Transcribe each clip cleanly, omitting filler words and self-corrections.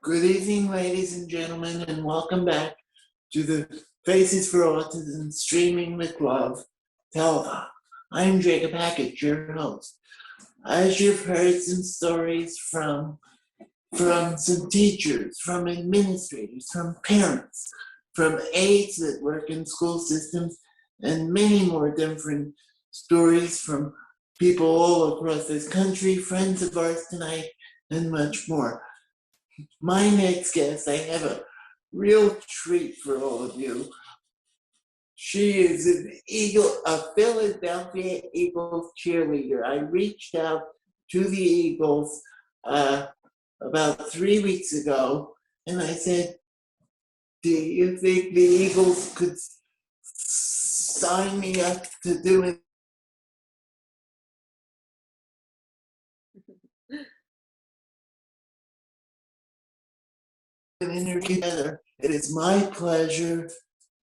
Good evening, ladies and gentlemen, and welcome back to the Faces for Autism Streaming with Love telethon. I'm Jacob Hackett, your host. As you've heard some stories from some teachers, from administrators, from parents, from aides that work in school systems, and many more different stories from people all across this country, friends of ours tonight, and much more. My next guest, I have a real treat for all of you. She is a Philadelphia Eagles cheerleader. I reached out to the Eagles about 3 weeks ago, and I said, "Do you think the Eagles could sign me up to do an interview together?" It is my pleasure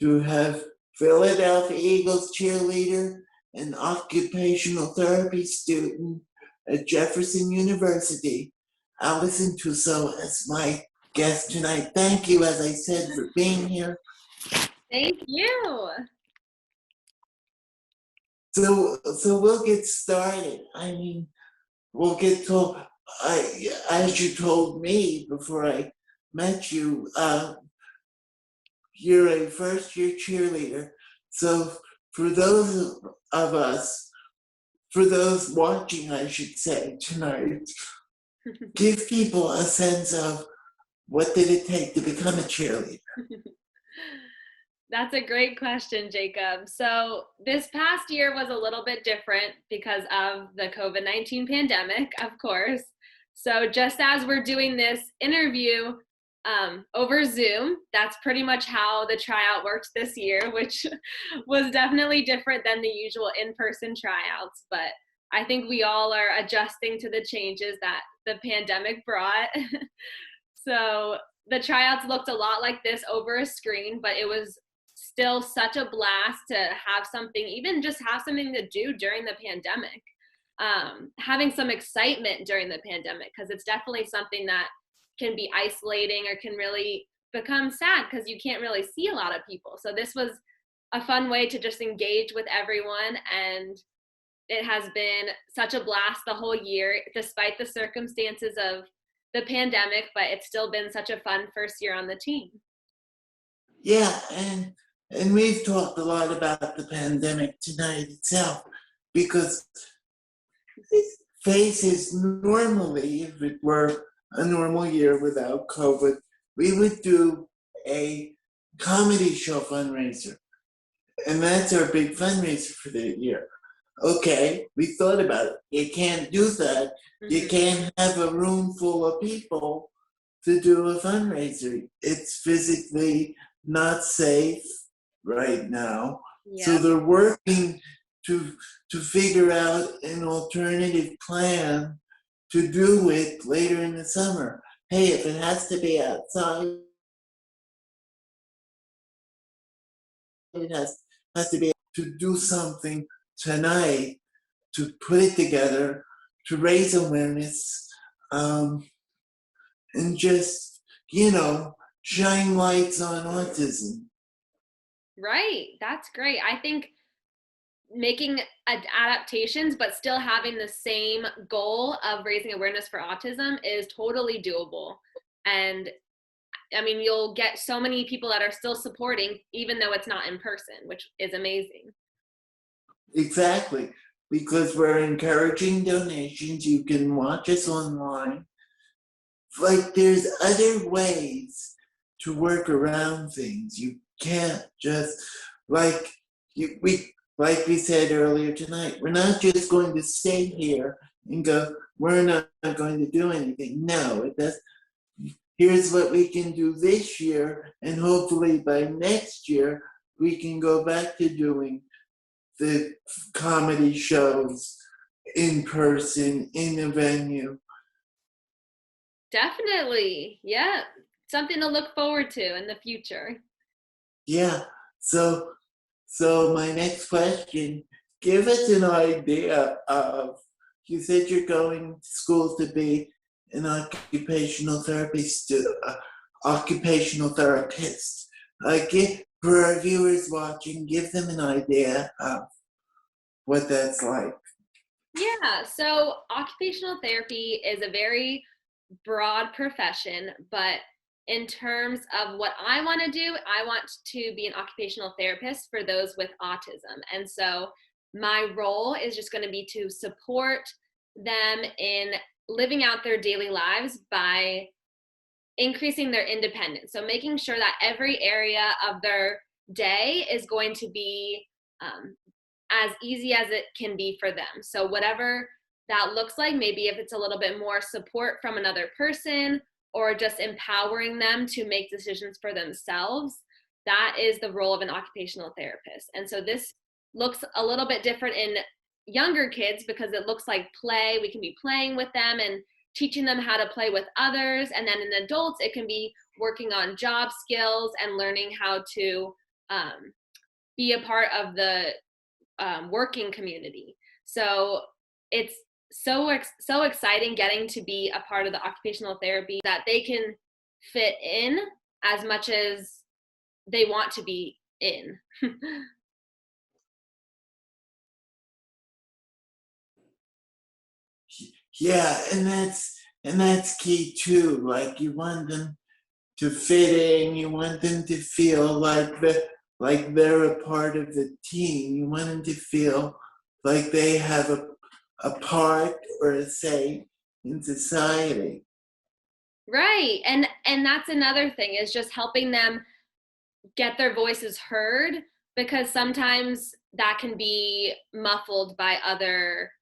to have Philadelphia Eagles cheerleader and occupational therapy student at Jefferson University, Allison Tuso, as my guest tonight. Thank you, as I said, for being here. Thank you. So we'll get started. I mean, we'll get to, as you told me before I met you, you're a first-year cheerleader. So for those of us, for those watching, I should say, tonight, give people a sense of what did it take to become a cheerleader? That's a great question, Jacob. So this past year was a little bit different because of the COVID-19 pandemic, of course. So just as we're doing this interview over Zoom, that's pretty much how the tryout worked this year, which was definitely different than the usual in-person tryouts. But I think we all are adjusting to the changes that the pandemic brought. So the tryouts looked a lot like this over a screen, but it was still such a blast to have something, even just have something to do during the pandemic. Having some excitement during the pandemic, because it's definitely something that can be isolating or can really become sad because you can't really see a lot of people. So this was a fun way to just engage with everyone, and it has been such a blast the whole year, despite the circumstances of the pandemic, but it's still been such a fun first year on the team. Yeah, and we've talked a lot about the pandemic tonight itself, because Faces normally, if it were a normal year without COVID, we would do a comedy show fundraiser. And that's our big fundraiser for the year. Okay, we thought about it. You can't do that. You can't have a room full of people to do a fundraiser. It's physically not safe right now. Yeah. So they're working to figure out an alternative plan to do it later in the summer. Hey, if it has to be outside, it has to be to do something tonight, to put it together, to raise awareness, and just, shine lights on autism. Right. That's great. I think making adaptations but still having the same goal of raising awareness for autism is totally doable. And I mean, you'll get so many people that are still supporting, even though it's not in person, which is amazing. Exactly, because we're encouraging donations. You can watch us online. Like, there's other ways to work around things. You can't just, like we said earlier tonight, we're not just going to stay here and go, we're not going to do anything. No, it does. Here's what we can do this year, and hopefully by next year we can go back to doing the comedy shows in person, in a venue. Definitely. Yeah. Something to look forward to in the future. Yeah. So my next question, give us an idea of, you said you're going to school to be an occupational occupational therapist. For our viewers watching, give them an idea of what that's like. Yeah, so occupational therapy is a very broad profession, but in terms of what I want to do, I want to be an occupational therapist for those with autism. And so my role is just going to be to support them in living out their daily lives by increasing their independence. So making sure that every area of their day is going to be as easy as it can be for them. So whatever that looks like, maybe if it's a little bit more support from another person or just empowering them to make decisions for themselves, that is the role of an occupational therapist. And so this looks a little bit different in younger kids because it looks like play. We can be playing with them and teaching them how to play with others. And then in adults, it can be working on job skills and learning how to be a part of the working community. So it's so exciting getting to be a part of the occupational therapy that they can fit in as much as they want to be in. Yeah, and that's key too. Like you want them to fit in, you want them to feel like they're a part of the team. You want them to feel like they have a part or a say in society. Right. And that's another thing is just helping them get their voices heard because sometimes that can be muffled by other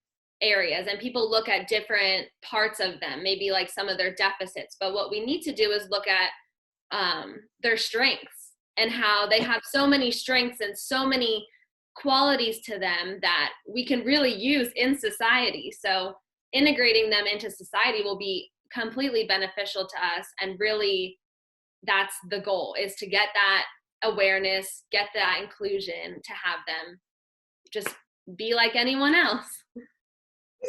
areas and people look at different parts of them, maybe like some of their deficits. But what we need to do is look at their strengths and how they have so many strengths and so many qualities to them that we can really use in society. So integrating them into society will be completely beneficial to us, and really that's the goal, is to get that awareness, get that inclusion, to have them just be like anyone else.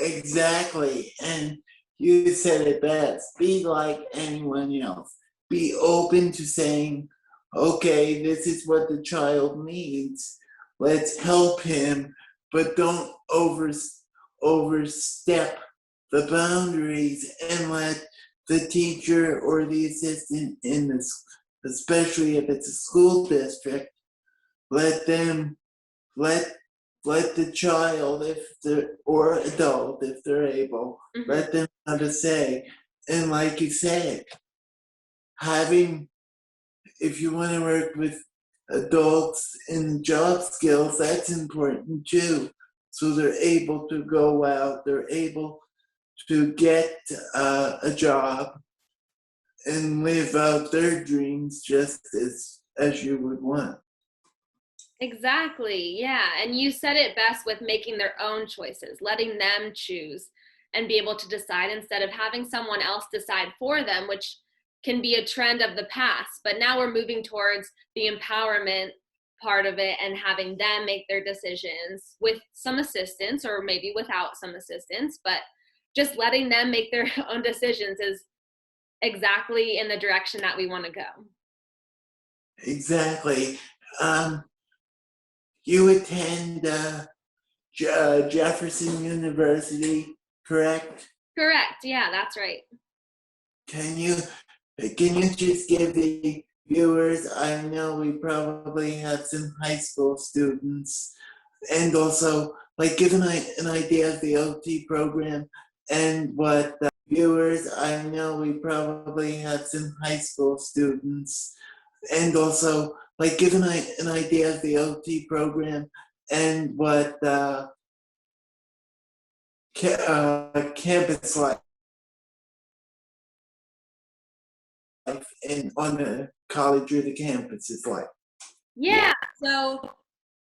Exactly. And you said it best. Be like anyone else. Be open to saying, okay, this is what the child needs. Let's help him, but don't overstep the boundaries and let the teacher or the assistant in this, especially if it's a school district, let them let let the child, if they're or adult, if they're able, let them have a say. And like you said, having, if you want to work with adults in job skills, that's important too. So they're able to go out, they're able to get a job and live out their dreams just as you would want. Exactly. Yeah. And you said it best with making their own choices, letting them choose and be able to decide instead of having someone else decide for them, which can be a trend of the past. But now we're moving towards the empowerment part of it and having them make their decisions with some assistance or maybe without some assistance, but just letting them make their own decisions is exactly in the direction that we want to go. Exactly. You attend Jefferson University, correct? Correct. Yeah, that's right. Can you just give the viewers? I know we probably have some high school students, and also like give an idea of the OT program and what the viewers. I know we probably have some high school students, and also like give an idea of the OT program and what campus life and on the college or the campus is like. Yeah, so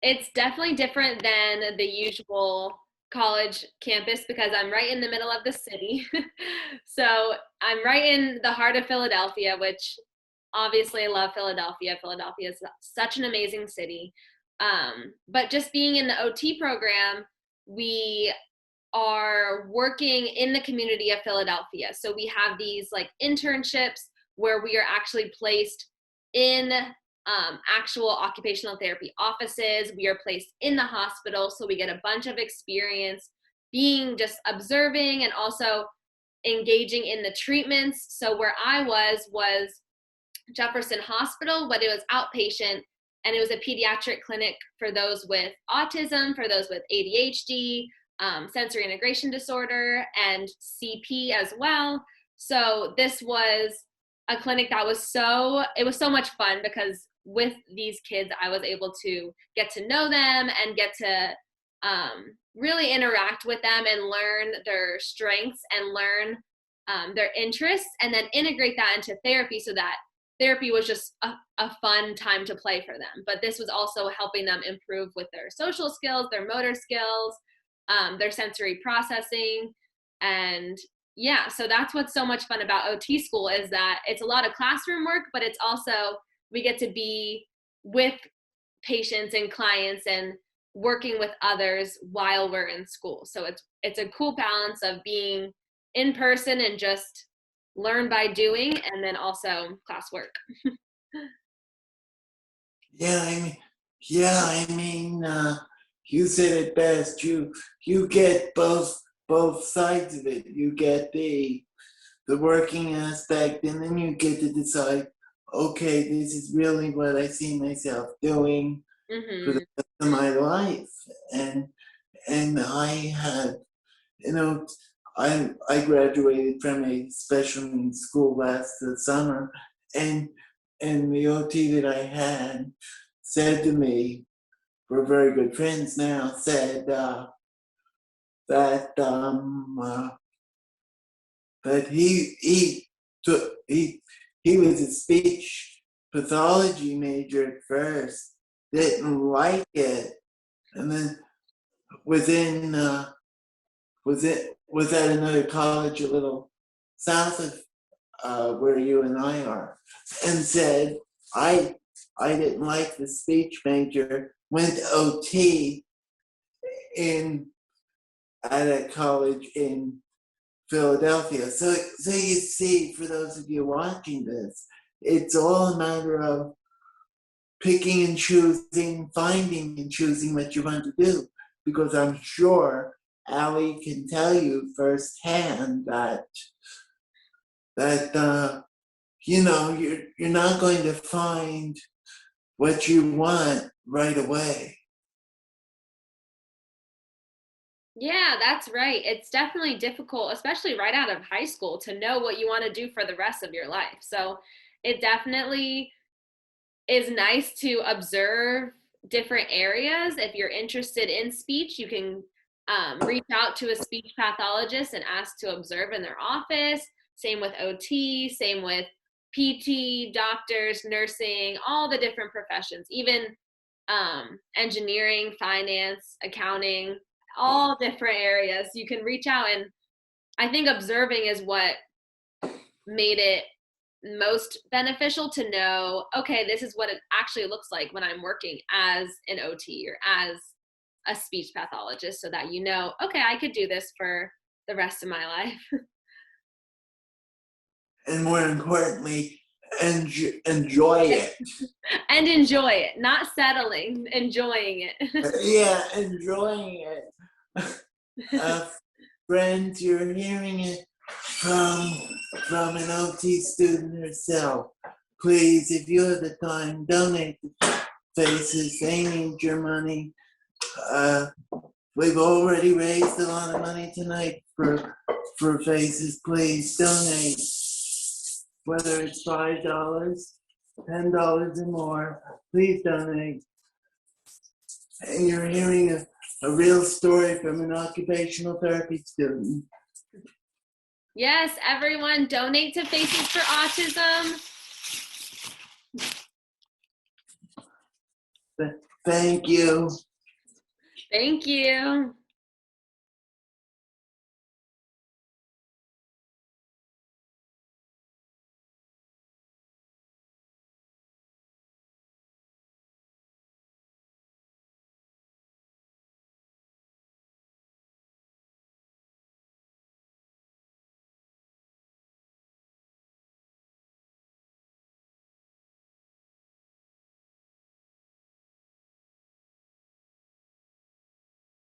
it's definitely different than the usual college campus because I'm right in the middle of the city. So I'm right in the heart of Philadelphia, which obviously I love Philadelphia. Philadelphia is such an amazing city. But just being in the OT program, we are working in the community of Philadelphia. So we have these like internships where we are actually placed in actual occupational therapy offices. We are placed in the hospital, so we get a bunch of experience being just observing and also engaging in the treatments. So where I was Jefferson Hospital, but it was outpatient, and it was a pediatric clinic for those with autism, for those with ADHD, sensory integration disorder, and CP as well. So this was a clinic that was it was so much fun, because with these kids, I was able to get to know them and get to really interact with them and learn their strengths and learn their interests, and then integrate that into therapy, so that therapy was just a fun time to play for them. But this was also helping them improve with their social skills, their motor skills, their sensory processing. And yeah, so that's what's so much fun about OT school, is that it's a lot of classroom work, but it's also, we get to be with patients and clients and working with others while we're in school. So it's a cool balance of being in person and just learn by doing, and then also classwork. You said it best. You get both sides of it. You get the working aspect, and then you get to decide, okay, this is really what I see myself doing for the rest of my life. And I had, I graduated from a special needs school last summer, and the OT that I had said to me, we're very good friends now, said that he was a speech pathology major at first, didn't like it, and then was at another college a little south of where you and I are, and said, I didn't like the speech major, went to OT at a college in Philadelphia. So you see, for those of you watching this, it's all a matter of picking and choosing, finding and choosing what you want to do. Because I'm sure Allie can tell you firsthand that you're not going to find what you want right away. Yeah, that's right. It's definitely difficult, especially right out of high school, to know what you want to do for the rest of your life. So it definitely is nice to observe different areas. If you're interested in speech, you can reach out to a speech pathologist and ask to observe in their office. Same with OT, same with PT, doctors, nursing, all the different professions, even engineering, finance, accounting, all different areas. You can reach out, and I think observing is what made it most beneficial, to know, okay, this is what it actually looks like when I'm working as an OT or as a speech pathologist, so that you know, okay, I could do this for the rest of my life. And more importantly, enjoy it. And enjoy it, not settling, enjoying it. Yeah, enjoying it. Friends, you're hearing it from an OT student herself. Please, if you have the time, donate to Faces. They need your money. We've already raised a lot of money tonight for Faces. Please donate, whether it's $5, $10 or more. Please donate. And you're hearing a real story from an occupational therapy student. Yes, everyone, donate to Faces for Autism. Thank you. Thank you.